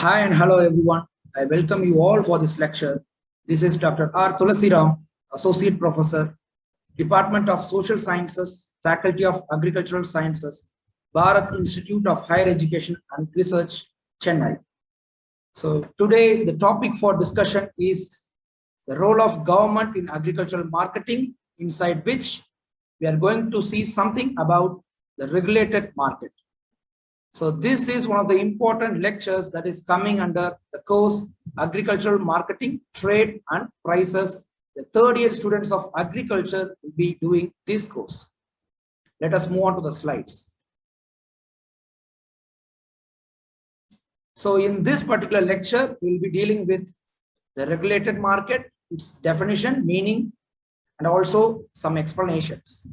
Hi and hello everyone. I welcome you all for this lecture. This is Dr. R. Tulasiram, Associate Professor, Department of Social Sciences, Faculty of Agricultural Sciences, Bharat Institute of Higher Education and Research, Chennai. So today the topic for discussion is the role of government in agricultural marketing, inside which we are going to see something about the regulated market. So this is one of the important lectures that is coming under the course Agricultural Marketing, Trade and Prices. The third year students of agriculture will be doing this course. Let us move on to the slides. So in this particular lecture, we will be dealing with the regulated market, its definition, meaning, and also some explanations.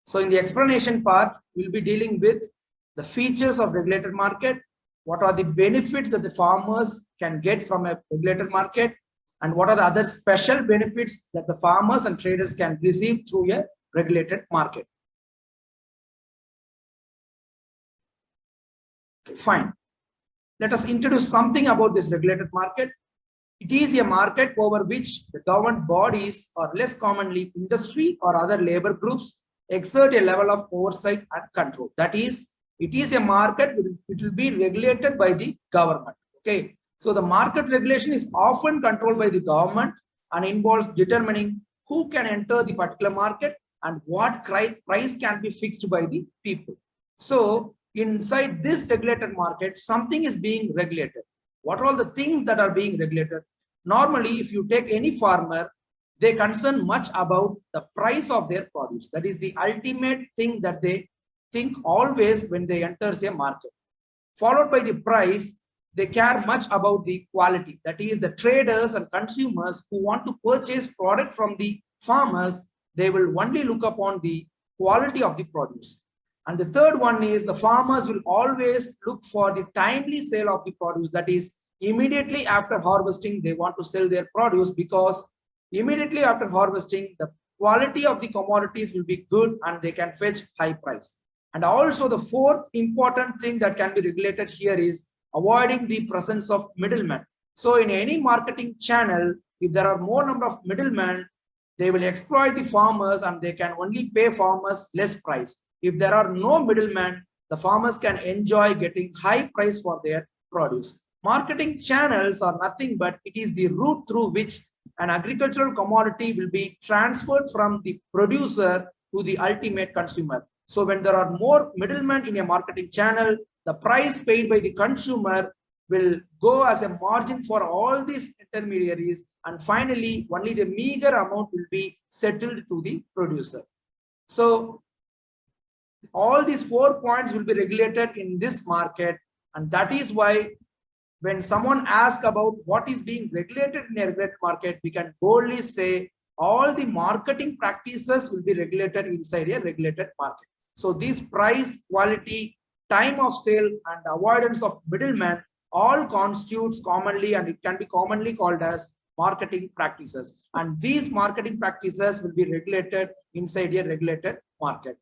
So in the explanation part, we'll be dealing with the features of regulated market, what are the benefits that the farmers can get from a regulated market, and what are the other special benefits that the farmers and traders can receive through a regulated market. Okay, fine. Let us introduce something about this regulated market. It is a market over which the government bodies, or less commonly industry or other labor groups, exert a level of oversight and control. That is, it is a market, it will be regulated by the government. Okay, so the market regulation is often controlled by the government and involves determining who can enter the particular market and what price can be fixed by the people. So inside this regulated market, something is being regulated. What are all the things that are being regulated? Normally, if you take any farmer, they concern much about the price of their produce. That is the ultimate thing that they think always when they enter a market. Followed by the price, they care much about the quality. That is, the traders and consumers who want to purchase product from the farmers, they will only look upon the quality of the produce. And the third one is the farmers will always look for the timely sale of the produce. That is, immediately after harvesting, they want to sell their produce, because immediately after harvesting, the quality of the commodities will be good and they can fetch high price. And also the fourth important thing that can be regulated here is avoiding the presence of middlemen. So in any marketing channel, if there are more number of middlemen, they will exploit the farmers and they can only pay farmers less price. If there are no middlemen, the farmers can enjoy getting high price for their produce. Marketing channels are nothing but it is the route through which an agricultural commodity will be transferred from the producer to the ultimate consumer. So when there are more middlemen in a marketing channel, the price paid by the consumer will go as a margin for all these intermediaries, and finally only the meager amount will be settled to the producer. So all these 4 points will be regulated in this market, and that is why when someone asks about what is being regulated in a regulated market, we can boldly say all the marketing practices will be regulated inside a regulated market. So these price, quality, time of sale and avoidance of middlemen all constitutes commonly, and it can be commonly called as marketing practices. And these marketing practices will be regulated inside a regulated market.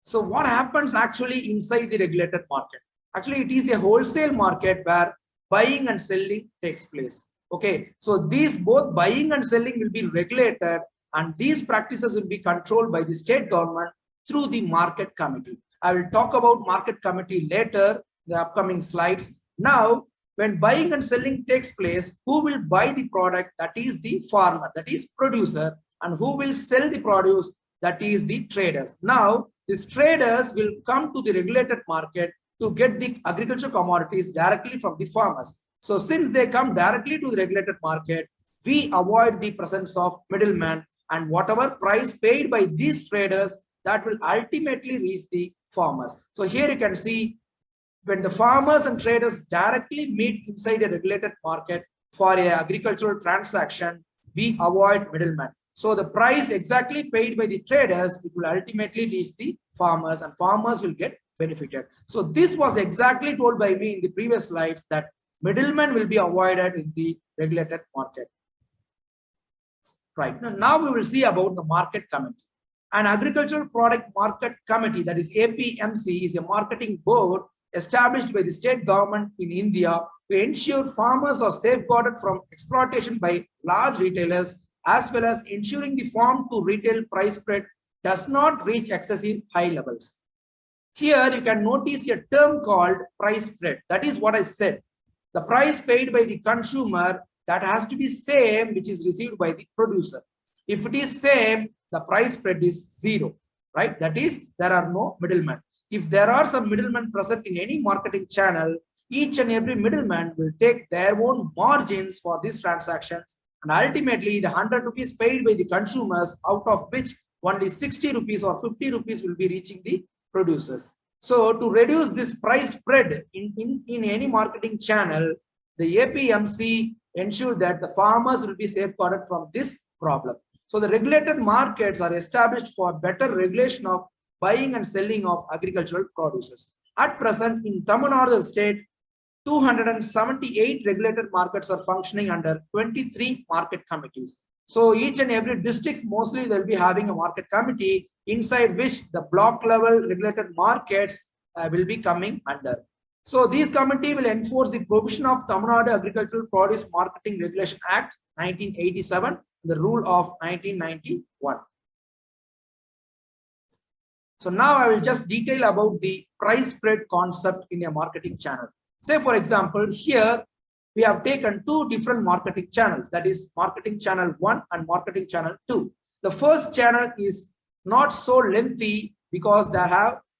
So what happens actually inside the regulated market? Actually, it is a wholesale market where buying and selling takes place. Okay, so these both buying and selling will be regulated, and these practices will be controlled by the state government through the market committee. I will talk about market committee later in the upcoming slides. Now, when buying and selling takes place, who will buy the product? That is the farmer, that is producer, and who will sell the produce? That is the traders. Now, these traders will come to the regulated market to get the agricultural commodities directly from the farmers. So since they come directly to the regulated market, we avoid the presence of middlemen, and whatever price paid by these traders, that will ultimately reach the farmers. So here you can see when the farmers and traders directly meet inside a regulated market for an agricultural transaction, we avoid middlemen. So the price exactly paid by the traders, it will ultimately reach the farmers, and farmers will get benefited. So this was exactly told by me in the previous slides, that middlemen will be avoided in the regulated market. Right. Now we will see about the market committee. An agricultural product market committee, that is APMC, is a marketing board established by the state government in India to ensure farmers are safeguarded from exploitation by large retailers, as well as ensuring the farm to retail price spread does not reach excessive high levels. Here you can notice a term called price spread. That is what I said. The price paid by the consumer, that has to be same which is received by the producer. If it is same, the price spread is zero, right? That is, there are no middlemen. If there are some middlemen present in any marketing channel, each and every middleman will take their own margins for these transactions, and ultimately the 100 rupees paid by the consumers, out of which only 60 rupees or 50 rupees will be reaching the producers. So to reduce this price spread in any marketing channel, the APMC ensure that the farmers will be safeguarded from this problem. So the regulated markets are established for better regulation of buying and selling of agricultural produces. At present, in Tamil Nadu state, 278 regulated markets are functioning under 23 market committees. So each and every district, mostly they'll be having a market committee inside which the block level regulated markets will be coming under. So these committee will enforce the provision of Tamil Nadu Agricultural Produce Marketing Regulation Act 1987, the rule of 1991. So now I will just detail about the price spread concept in a marketing channel. Say for example, here we have taken two different marketing channels, that is marketing channel 1 and marketing channel 2. The first channel is not so lengthy because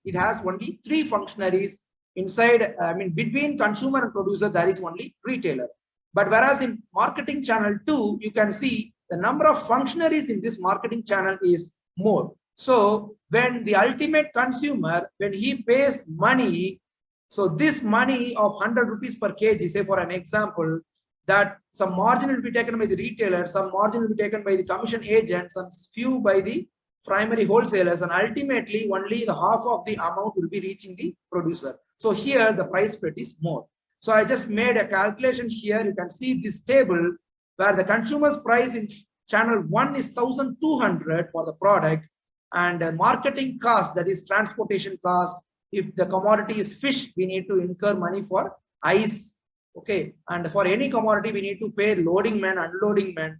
it has only 3 functionaries inside. Between consumer and producer there is only retailer. But whereas in marketing channel 2, you can see the number of functionaries in this marketing channel is more. So when the ultimate consumer, when he pays money, so this money of 100 rupees per kg, say for an example, that some margin will be taken by the retailer, some margin will be taken by the commission agents, and few by the primary wholesalers, and ultimately only the half of the amount will be reaching the producer. So here the price spread is more. So I just made a calculation here. You can see this table where the consumer's price in channel 1 is 1200 for the product, and marketing cost, that is transportation cost. If the commodity is fish, we need to incur money for ice. Okay, and for any commodity, we need to pay loading man, unloading man,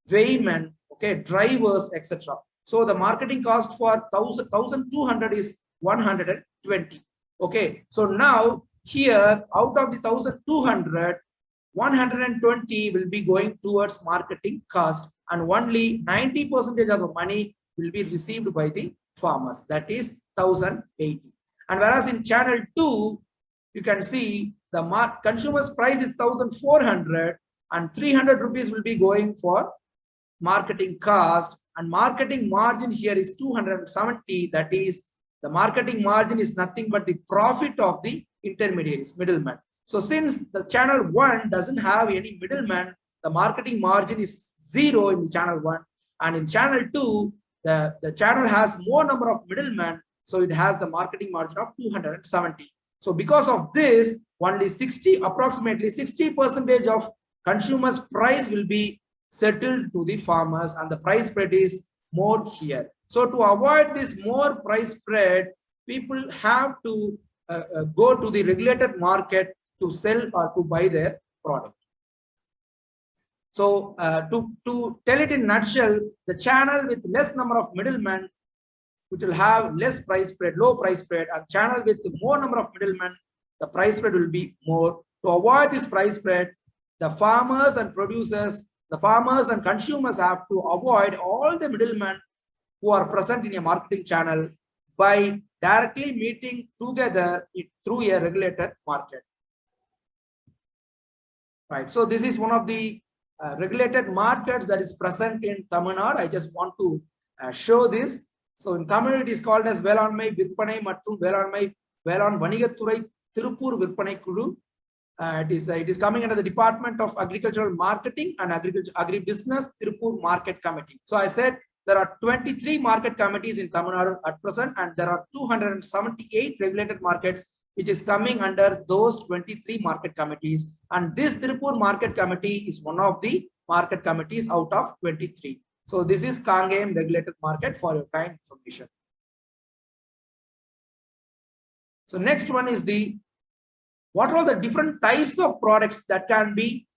weighman, okay, drivers, etc. So the marketing cost for 1200 is 120. Okay, so now here out of the 1200, 120 will be going towards marketing cost, and only 90% of the money will be received by the farmers, that is 1080. And whereas in channel 2, you can see the consumer's price is 1400, and 300 rupees will be going for marketing cost, and marketing margin here is 270. That is, the marketing margin is nothing but the profit of the intermediaries, middlemen. So since the channel 1 doesn't have any middleman, the marketing margin is 0 in the channel 1, and in channel 2, the channel has more number of middlemen, so it has the marketing margin of 270. So because of this, only approximately 60% of consumers' price will be settled to the farmers, and the price spread is more here. So to avoid this more price spread, people have to go to the regulated market to sell or to buy their product. So to tell it in a nutshell, the channel with less number of middlemen, which will have less price spread, low price spread, and channel with more number of middlemen, the price spread will be more. To avoid this price spread, the farmers and producers, the farmers and consumers have to avoid all the middlemen who are present in a marketing channel by directly meeting together through a regulated market. Right. So this is one of the regulated markets that is present in Tamil Nadu. I just want to show this. So in Tamil, it is called as Velanmai Virpanai Mattum Velan Vanigathurai Tirupur Virpanai Kulu. It is coming under the Department of Agricultural Marketing and Agribusiness Tirupur Market Committee. So I said there are 23 market committees in Tamil Nadu at present, and there are 278 regulated markets which is coming under those 23 market committees. And this Tirupur Market Committee is one of the market committees out of 23. So this is Kangayam regulated market for your kind information. So next one is the What are all the different types of products that can be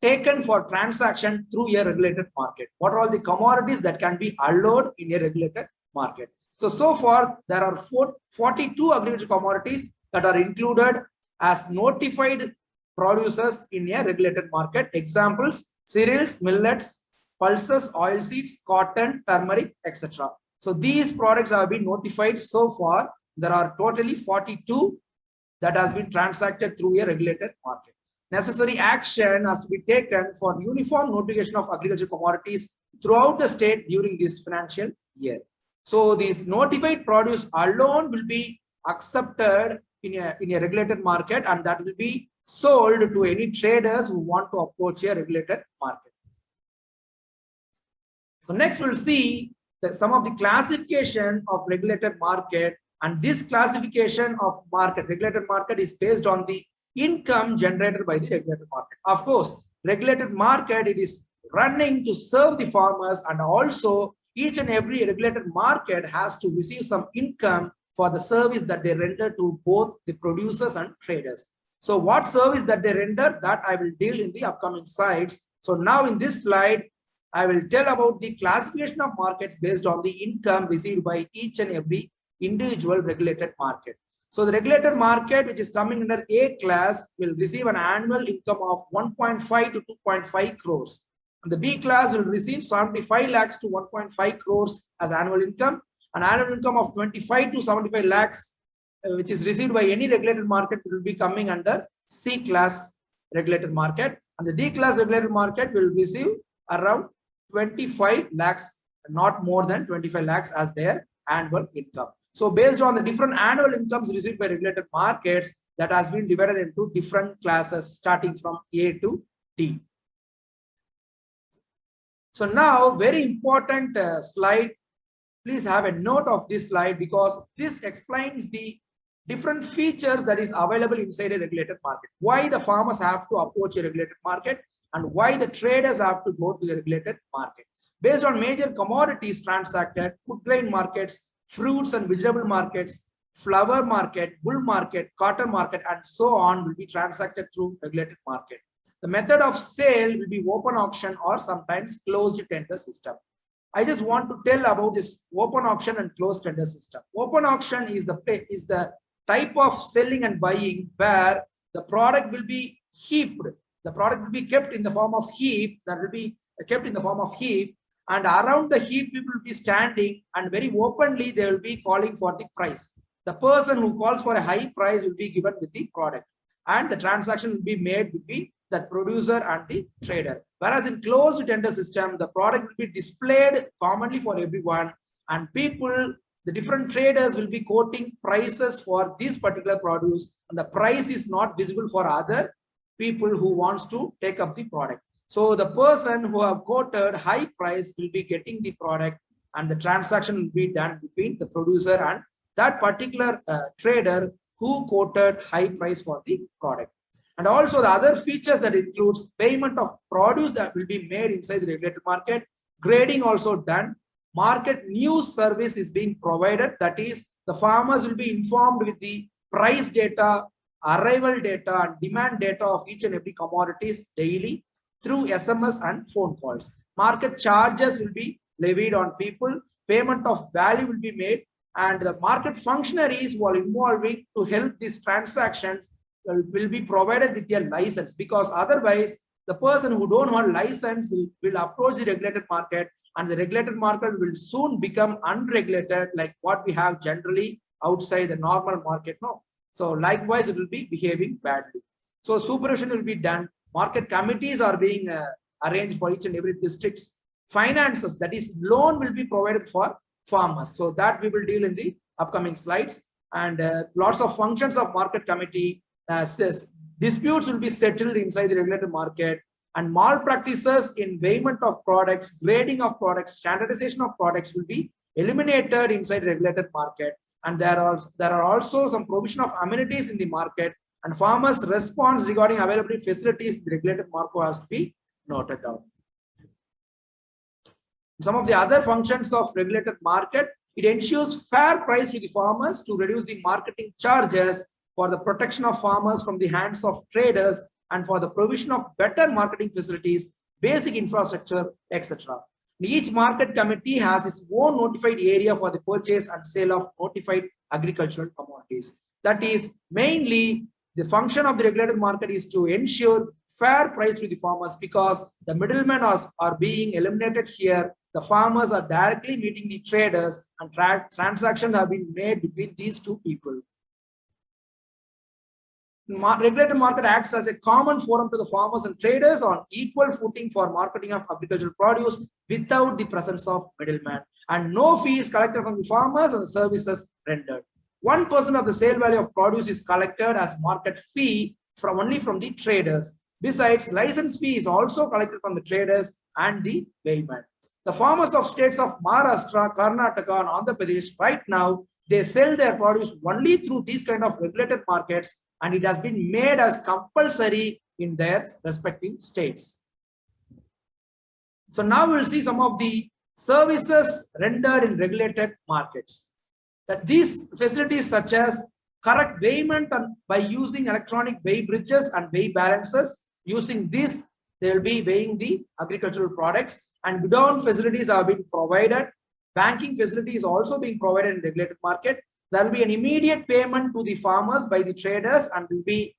taken for transaction through a regulated market? What are all the commodities that can be allowed in a regulated market? So far, there are 42 agricultural commodities that are included as notified producers in a regulated market. Examples: cereals, millets, pulses, oilseeds, cotton, turmeric, etc. So these products have been notified so far. There are totally 42 that has been transacted through a regulated market. Necessary action has to be taken for uniform notification of agricultural commodities throughout the state during this financial year. So these notified produce alone will be accepted in a regulated market, and that will be sold to any traders who want to approach a regulated market. So next we'll see some of the classification of regulated market, and this classification of regulated market is based on the income generated by the regulated market. Of course, regulated market, it is running to serve the farmers, and also each and every regulated market has to receive some income for the service that they render to both the producers and traders. So what service that they render, that I will deal in the upcoming slides. So now in this slide, I will tell about the classification of markets based on the income received by each and every individual regulated market. So the regulated market, which is coming under A class, will receive an annual income of 1.5 to 2.5 crores. And the B class will receive 75 lakhs to 1.5 crores as annual income. An annual income of 25 to 75 lakhs, which is received by any regulated market, will be coming under C class regulated market. And the D class regulated market will receive around 25 lakhs, not more than 25 lakhs as their annual income. So based on the different annual incomes received by regulated markets, that has been divided into different classes starting from A to D. So now, very important slide. Please have a note of this slide, because this explains the different features that is available inside a regulated market. Why the farmers have to approach a regulated market, and why the traders have to go to the regulated market. Based on major commodities transacted, food grain markets, fruits and vegetable markets, flower market, bull market, cotton market, and so on will be transacted through regulated market. The method of sale will be open auction or sometimes closed tender system. I just want to tell about this open auction and closed tender system. Open auction is the type of selling and buying where the product will be heaped. The product will be kept in the form of heap, that will be kept in the form of heap, and around the heap people will be standing, and very openly they will be calling for the price. The person who calls for a high price will be given with the product, and the transaction will be made between the producer and the trader. Whereas in closed tender system, the product will be displayed commonly for everyone, and people, the different traders will be quoting prices for this particular produce, and the price is not visible for other people who wants to take up the product. So the person who have quoted high price will be getting the product, and the transaction will be done between the producer and that particular trader who quoted high price for the product. And also the other features that includes payment of produce that will be made inside the regulated market, grading also done, market news service is being provided, that is the farmers will be informed with the price data, arrival data and demand data of each and every commodities daily through SMS and phone calls. Market charges will be levied on people, payment of value will be made, and the market functionaries who are involving to help these transactions will be provided with their license, because otherwise the person who don't want license will approach the regulated market, and the regulated market will soon become unregulated, like what we have generally outside the normal market now. So likewise it will be behaving badly. So supervision will be done. Market committees are being arranged for each and every districts. Finances, that is loan, will be provided for farmers. So that we will deal in the upcoming slides. And lots of functions of market committee. Says disputes will be settled inside the regulated market, and malpractices in payment of products, grading of products, standardization of products will be eliminated inside the regulated market. And there are also some provision of amenities in the market, and farmers' response regarding availability facilities in the regulated market has to be noted down. Some of the other functions of regulated market, it ensures fair price to the farmers to reduce the marketing charges for the protection of farmers from the hands of traders and for the provision of better marketing facilities, basic infrastructure, etc. Each market committee has its own notified area for the purchase and sale of notified agricultural commodities. That is mainly the function of the regulated market is to ensure fair price to the farmers, because the middlemen are being eliminated here. The farmers are directly meeting the traders and transactions have been made between these two people. Regulated market acts as a common forum to the farmers and traders on equal footing for marketing of agricultural produce without the presence of middlemen, and no fee is collected from the farmers and the services rendered. 1% of the sale value of produce is collected as market fee only from the traders. Besides, license fee is also collected from the traders and the weighman. The farmers of states of Maharashtra, Karnataka, and Andhra Pradesh right now, they sell their produce only through these kind of regulated markets, and it has been made as compulsory in their respective states. So now we'll see some of the services rendered in regulated markets. That these facilities such as correct weighment by using electronic weigh bridges and weigh balances. Using this, they will be weighing the agricultural products, and godown facilities are being provided. Banking facilities also being provided in regulated market. There will be an immediate payment to the farmers by the traders and will be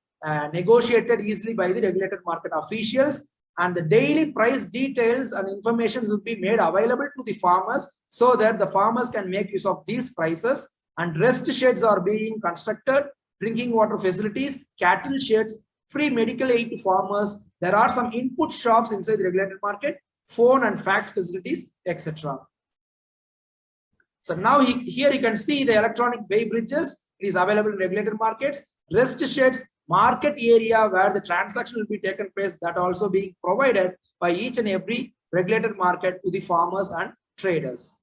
negotiated easily by the regulated market officials. And the daily price details and information will be made available to the farmers so that the farmers can make use of these prices. And rest sheds are being constructed, drinking water facilities, cattle sheds, free medical aid to farmers. There are some input shops inside the regulated market, phone and fax facilities, etc. So now here you can see the electronic weigh bridges. It is available in regulated markets. Rest sheds, market area where the transaction will be taken place, that also being provided by each and every regulated market to the farmers and traders.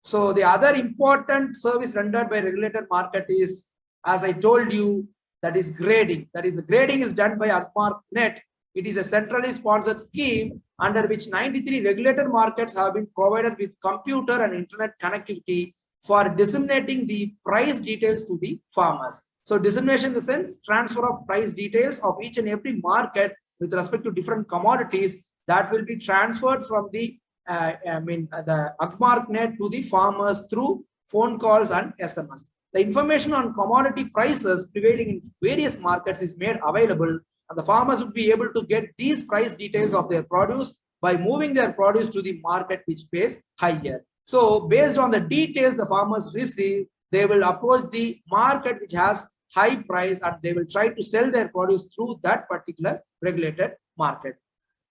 So the other important service rendered by regulated market is, as I told you, that is grading. That is, the grading is done by AgMarkNet. It is a centrally sponsored scheme under which 93 regulated markets have been provided with computer and internet connectivity for disseminating the price details to the farmers. So dissemination in the sense transfer of price details of each and every market with respect to different commodities that will be transferred from the the AgMarkNet to the farmers through phone calls and SMS. The information on commodity prices prevailing in various markets is made available, and the farmers would be able to get these price details of their produce by moving their produce to the market which pays higher. So based on the details the farmers receive, they will approach the market which has high price and they will try to sell their produce through that particular regulated market.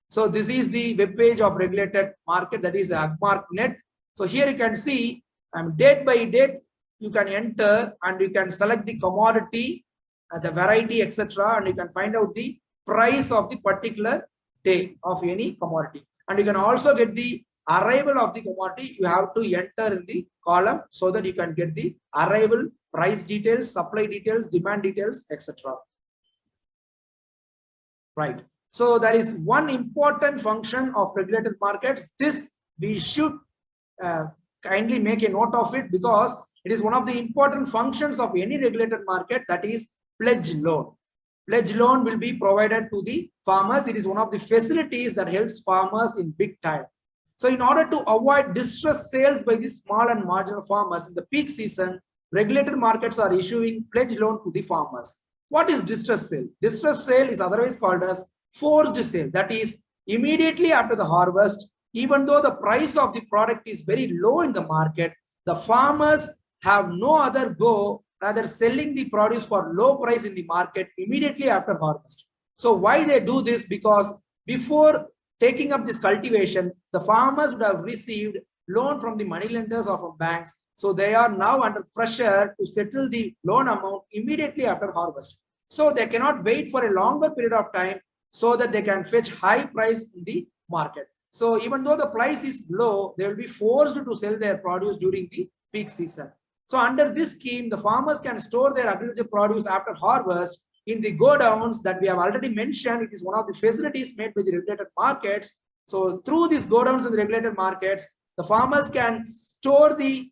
So this is the web page of regulated market, that is AgMarkNet. So here you can see date by date you can enter and you can select the commodity, the variety, etc. and you can find out the price of the particular day of any commodity. And you can also get the arrival of the commodity. You have to enter in the column so that you can get the arrival, price details, supply details, demand details, etc. Right. So that is one important function of regulated markets. This we should kindly make a note of it, because it is one of the important functions of any regulated market, that is pledge loan. Pledge loan will be provided to the farmers. It is one of the facilities that helps farmers in big time. So in order to avoid distress sales by the small and marginal farmers in the peak season, regulated markets are issuing pledge loan to the farmers. What is distress sale? Distress sale is otherwise called as forced sale. That is, immediately after the harvest, even though the price of the product is very low in the market, the farmers have no other go rather selling the produce for low price in the market immediately after harvest. So why they do this? Because before taking up this cultivation, the farmers would have received loan from the money lenders or from banks. So they are now under pressure to settle the loan amount immediately after harvest. So they cannot wait for a longer period of time so that they can fetch high price in the market. So even though the price is low, they will be forced to sell their produce during the peak season. So under this scheme, the farmers can store their agricultural produce after harvest in the godowns that we have already mentioned. It is one of the facilities made by the regulated markets. So through these godowns in the regulated markets, the farmers can store the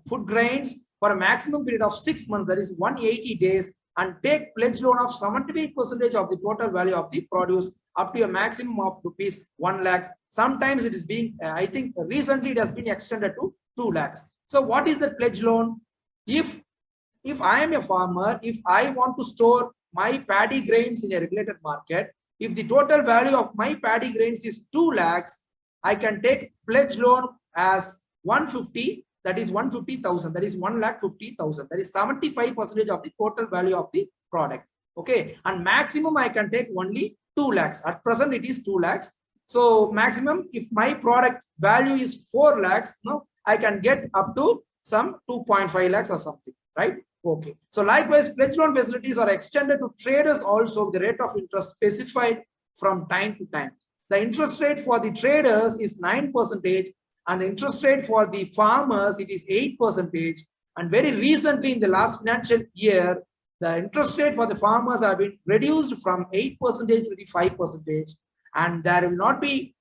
food grains for a maximum period of 6 months, that is 180 days, and take pledge loan of 75% of the total value of the produce up to a maximum of rupees 1 lakh. Sometimes it is being, I think recently it has been extended to 2 lakhs. So what is the pledge loan? If I am a farmer, if I want to store my paddy grains in a regulated market, if the total value of my paddy grains is 2 lakhs, I can take pledge loan as 150, that is 150,000, that is 1,50,000, that is 75% of the total value of the product. Okay, and maximum I can take only 2 lakhs. At present it is 2 lakhs. So maximum, if my product value is 4 lakhs, no, I can get up to some 2.5 lakhs or something, right? Okay. So likewise, pledge loan facilities are extended to traders also, the rate of interest specified from time to time. The interest rate for the traders is 9%, and the interest rate for the farmers, it is 8%. And very recently in the last financial year, the interest rate for the farmers have been reduced from 8% to the 5%, and there will not be,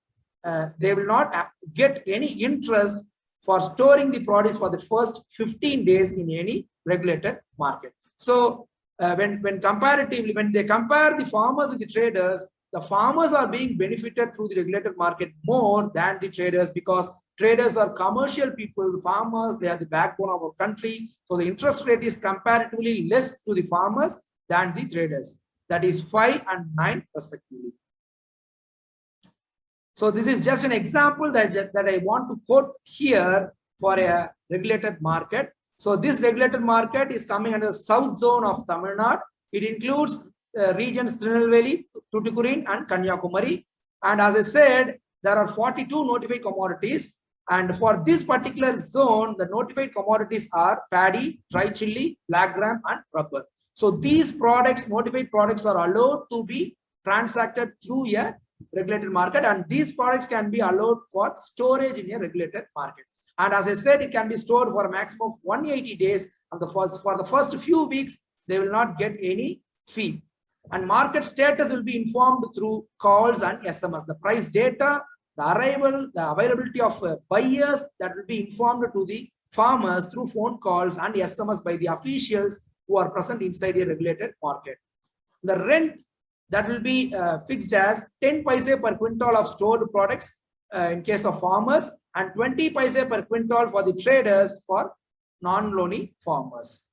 they will not get any interest for storing the produce for the first 15 days in any regulated market. So when comparatively, when they compare the farmers with the traders, the farmers are being benefited through the regulated market more than the traders, because traders are commercial people. Farmers, they are the backbone of our country. So the interest rate is comparatively less to the farmers than the traders. That is 5 and 9 respectively. So this is just an example that I want to quote here for a regulated market. So this regulated market is coming under the south zone of Tamil Nadu. It includes regions Tirunelveli, Tuticorin and Kanyakumari. And as I said, there are 42 notified commodities. And for this particular zone, the notified commodities are paddy, dry chili, black gram and rubber. So these products, notified products, are allowed to be transacted through a regulated market, and these products can be allowed for storage in a regulated market. And as I said, it can be stored for a maximum of 180 days. And for the first few weeks, they will not get any fee. And market status will be informed through calls and SMS. The price data, the arrival, the availability of buyers, that will be informed to the farmers through phone calls and SMS by the officials who are present inside a regulated market. The rent, that will be fixed as 10 paise per quintal of stored products in case of farmers, and 20 paise per quintal for the traders for non-loany farmers.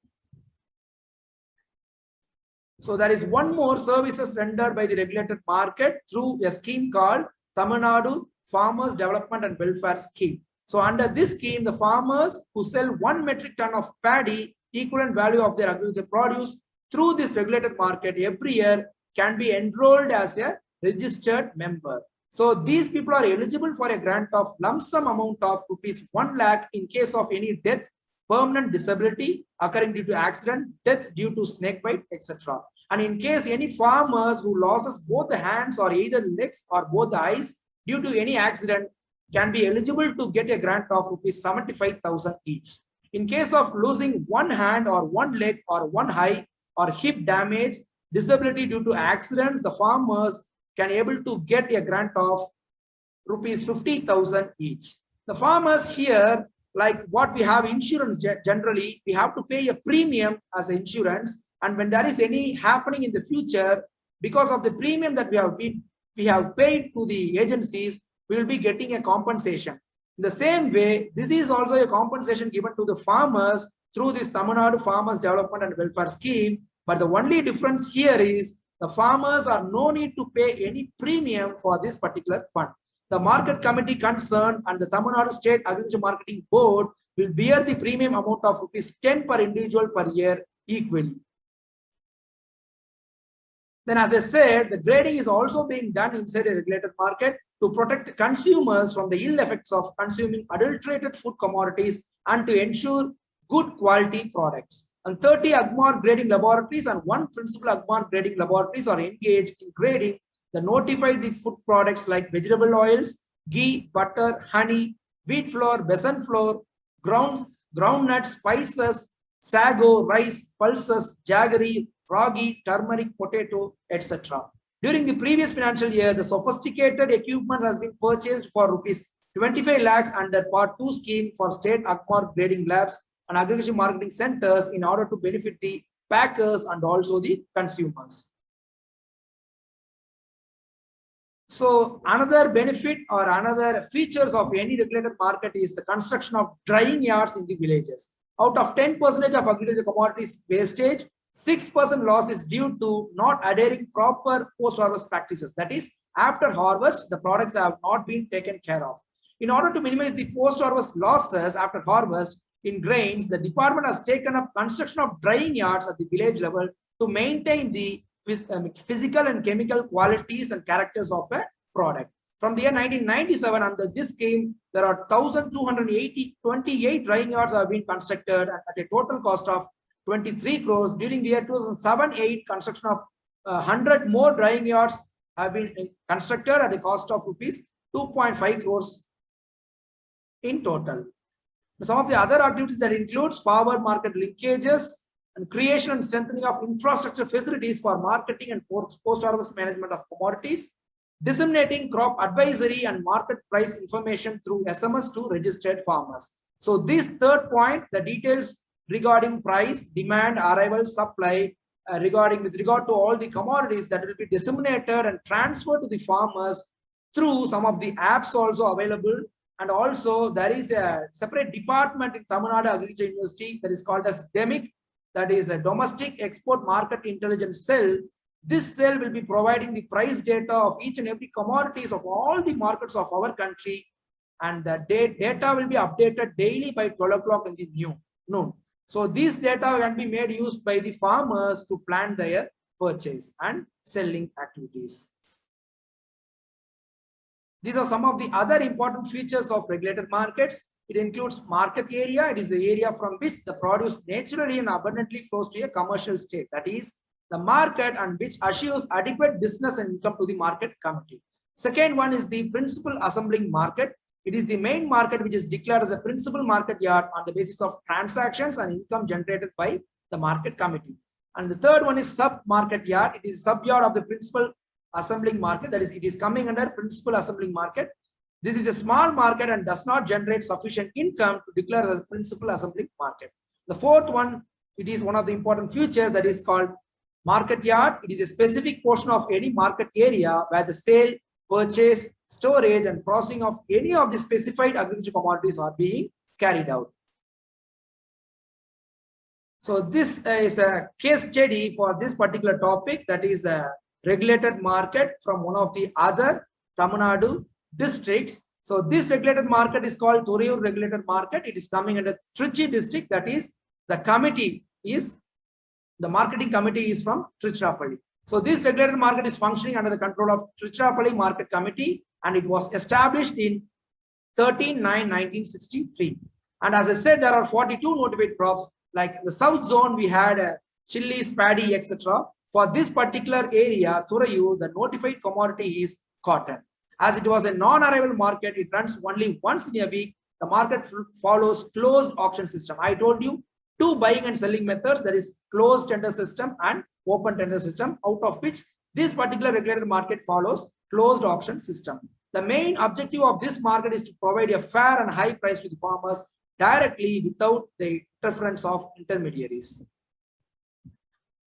So there is one more services rendered by the regulated market through a scheme called Tamil Nadu Farmers Development and Welfare Scheme. So under this scheme, the farmers who sell 1 metric ton of paddy, equivalent value of their agricultural produce, through this regulated market every year, can be enrolled as a registered member. So these people are eligible for a grant of lump sum amount of rupees 1 lakh in case of any death, permanent disability occurring due to accident, death due to snake bite, etc. And in case any farmers who loses both the hands or either legs or both the eyes due to any accident can be eligible to get a grant of rupees 75,000 each. In case of losing one hand or one leg or one eye or hip damage, disability due to accidents, the farmers can able to get a grant of rupees 50,000 each. The farmers here, like what we have insurance, generally we have to pay a premium as insurance, and when there is any happening in the future, because of the premium that we have paid to the agencies, we will be getting a compensation. In the same way, this is also a compensation given to the farmers through this Tamil Nadu Farmers Development and Welfare Scheme. But the only difference here is the farmers are no need to pay any premium for this particular fund. The market committee concerned and the Tamil Nadu State Agriculture Marketing Board will bear the premium amount of rupees 10 per individual per year equally. Then, as I said, the grading is also being done inside a regulated market to protect consumers from the ill effects of consuming adulterated food commodities and to ensure good quality products. And 30 AGMAR grading laboratories and 1 principal AGMAR grading laboratories are engaged in grading the notified food products like vegetable oils, ghee, butter, honey, wheat flour, besan flour, groundnuts, spices, sago, rice, pulses, jaggery, ragi, turmeric, potato, etc. During the previous financial year, the sophisticated equipment has been purchased for rupees 25 lakhs under Part 2 scheme for state AGMAR grading labs, and agriculture marketing centers in order to benefit the packers and also the consumers. So another benefit or another features of any regulated market is the construction of drying yards in the villages. Out of 10% of agricultural commodities wastage, 6% loss is due to not adhering proper post-harvest practices. That is, after harvest, the products have not been taken care of. In order to minimize the post-harvest losses after harvest in grains, the department has taken up construction of drying yards at the village level to maintain the physical and chemical qualities and characters of a product. From the year 1997, under this scheme, there are 1,228 drying yards have been constructed at a total cost of 23 crores. During the year 2007-8, construction of 100 more drying yards have been constructed at the cost of rupees 2.5 crores in total. Some of the other activities that includes forward market linkages and creation and strengthening of infrastructure facilities for marketing and post-harvest management of commodities, disseminating crop advisory and market price information through SMS to registered farmers. So this third point, the details regarding price, demand, arrival, supply, with regard to all the commodities that will be disseminated and transferred to the farmers through some of the apps also available. And also there is a separate department in Tamil Nadu Agriculture University that is called as DEMIC, that is a Domestic Export Market Intelligence Cell. This cell will be providing the price data of each and every commodities of all the markets of our country, and the data will be updated daily by 12 o'clock in the noon. So this data can be made used by the farmers to plan their purchase and selling activities. These are some of the other important features of regulated markets. It includes market area. It is the area from which the produce naturally and abundantly flows to a commercial state. That is the market, and which assures adequate business and income to the market committee. Second one is the principal assembling market. It is the main market which is declared as a principal market yard on the basis of transactions and income generated by the market committee. And the third one is sub-market yard. It is sub-yard of the principal assembling market. That is, it is coming under principal assembling market. This is a small market and does not generate sufficient income to declare as a principal assembling market. The fourth one, it is one of the important features that is called market yard. It is a specific portion of any market area where the sale, purchase, storage and processing of any of the specified agricultural commodities are being carried out. So this is a case study for this particular topic, that is a regulated market from one of the other Tamil Nadu districts. So this regulated market is called Thurayur regulated market. It is coming under Trichy district. That is, the marketing committee is from Tiruchirappalli. So this regulated market is functioning under the control of Tiruchirappalli Market Committee, and it was established in 13/9/1963. And as I said, there are 42 notified crops. Like the south zone, we had chilies, paddy, etc. For this particular area, Thurayur, the notified commodity is cotton. As it was a non-arrival market, it runs only once in a week. The market follows closed auction system. I told you two buying and selling methods, that is closed tender system and open tender system, out of which this particular regulated market follows closed auction system. The main objective of this market is to provide a fair and high price to the farmers directly without the interference of intermediaries.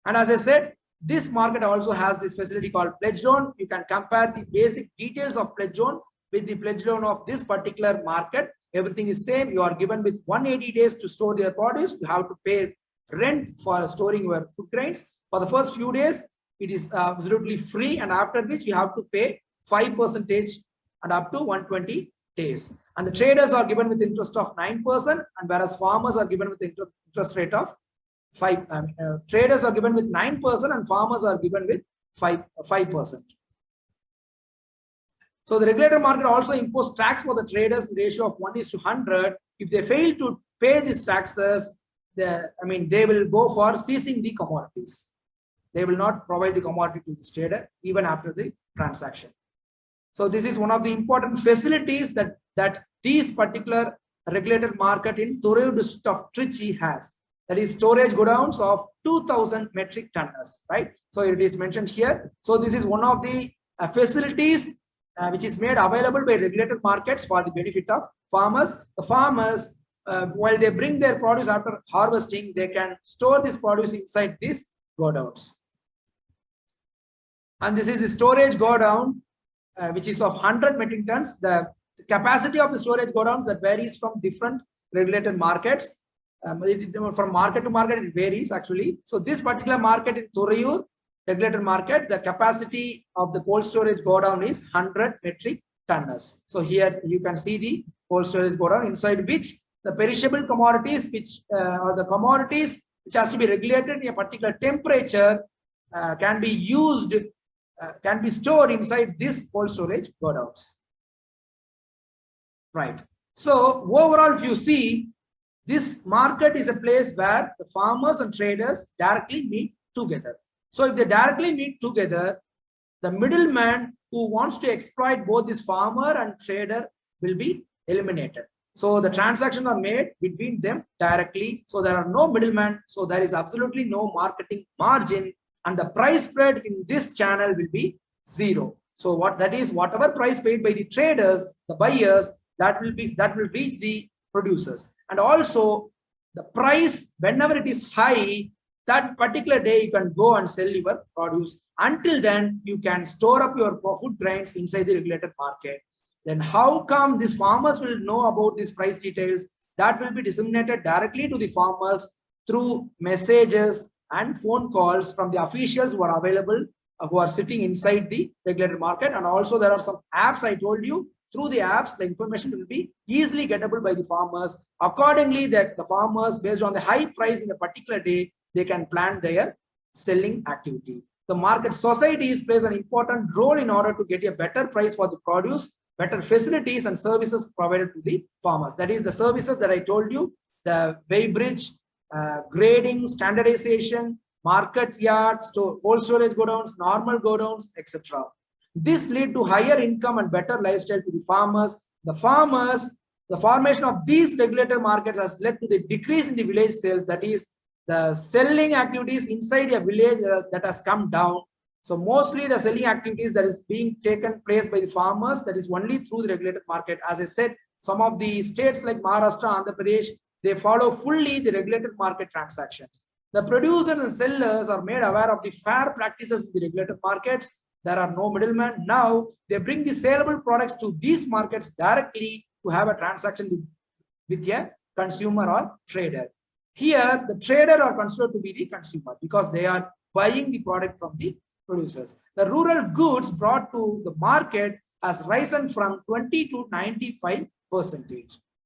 And as I said, this market also has this facility called pledge loan. You can compare the basic details of pledge loan with the pledge loan of this particular market. Everything is same. You are given with 180 days to store your produce. You have to pay rent for storing your food grains. For the first few days, it is absolutely free, and after which you have to pay 5% and up to 120 days. And the traders are given with interest of 9%, and whereas farmers are given with interest rate of 5%. Traders are given with 9% and farmers are given with 5%. So the regulated market also imposes tax for the traders in the ratio of 1:100. If they fail to pay these taxes, they will go for seizing the commodities. They will not provide the commodity to the trader even after the transaction. So this is one of the important facilities that these particular regulated market in Thurayur district of Trichy has. That is storage godowns of 2,000 metric tons, right? So it is mentioned here. So this is one of the facilities which is made available by regulated markets for the benefit of farmers. The farmers while they bring their produce after harvesting, they can store this produce inside these godowns. And this is the storage godown, which is of 100 metric tons. The capacity of the storage godowns that varies from different regulated markets. From market to market, it varies actually. So this particular market in Thurayur, regulated market, the capacity of the cold storage godown is 100 metric tons. So here you can see the cold storage godown, inside which the perishable commodities, which are the commodities which has to be regulated in a particular temperature, can be used, can be stored inside this cold storage godowns. Right. So overall, if you see, this market is a place where the farmers and traders directly meet together. So if they directly meet together, the middleman who wants to exploit both this farmer and trader will be eliminated. So the transactions are made between them directly. So there are no middlemen. So there is absolutely no marketing margin, and the price spread in this channel will be zero. So what that is, whatever price paid by the traders, the buyers, that will reach the producers. And also the price, whenever it is high, that particular day you can go and sell your produce. Until then, you can store up your food grains inside the regulated market. Then how come these farmers will know about these price details? That will be disseminated directly to the farmers through messages and phone calls from the officials who are available, who are sitting inside the regulated market. And also there are some apps I told you. Through the apps, the information will be easily gettable by the farmers. Accordingly, the farmers, based on the high price in a particular day, they can plan their selling activity. The market societies plays an important role in order to get a better price for the produce, better facilities and services provided to the farmers. That is the services that I told you, the weighbridge, grading, standardization, market yards, cold storage godowns, normal godowns, etc. This lead to higher income and better lifestyle to the farmers. The formation of these regulated markets has led to the decrease in the village sales. That is, the selling activities inside a village that has come down. So mostly the selling activities that is being taken place by the farmers, that is only through the regulated market. As I said, some of the states like Maharashtra, Andhra Pradesh, they follow fully the regulated market transactions. The producers and sellers are made aware of the fair practices in the regulated markets. There are no middlemen. Now they bring the saleable products to these markets directly to have a transaction with a consumer or trader. Here, the trader are considered to be the consumer because they are buying the product from the producers. The rural goods brought to the market has risen from 20 to 95%.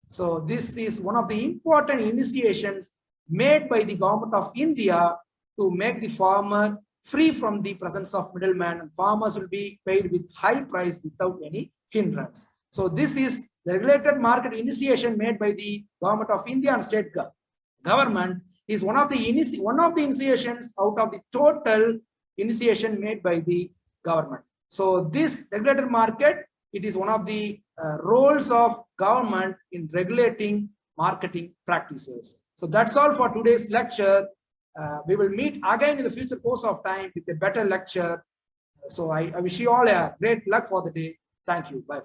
So this is one of the important initiations made by the government of India to make the farmer free from the presence of middlemen, and farmers will be paid with high price without any hindrance. So this is the regulated market initiation made by the government of India and state government is one of the initiations out of the total initiation made by the government. So this regulated market, it is one of the roles of government in regulating marketing practices. So that's all for today's lecture. We will meet again in the future course of time with a better lecture. So I wish you all a great luck for the day. Thank you. Bye.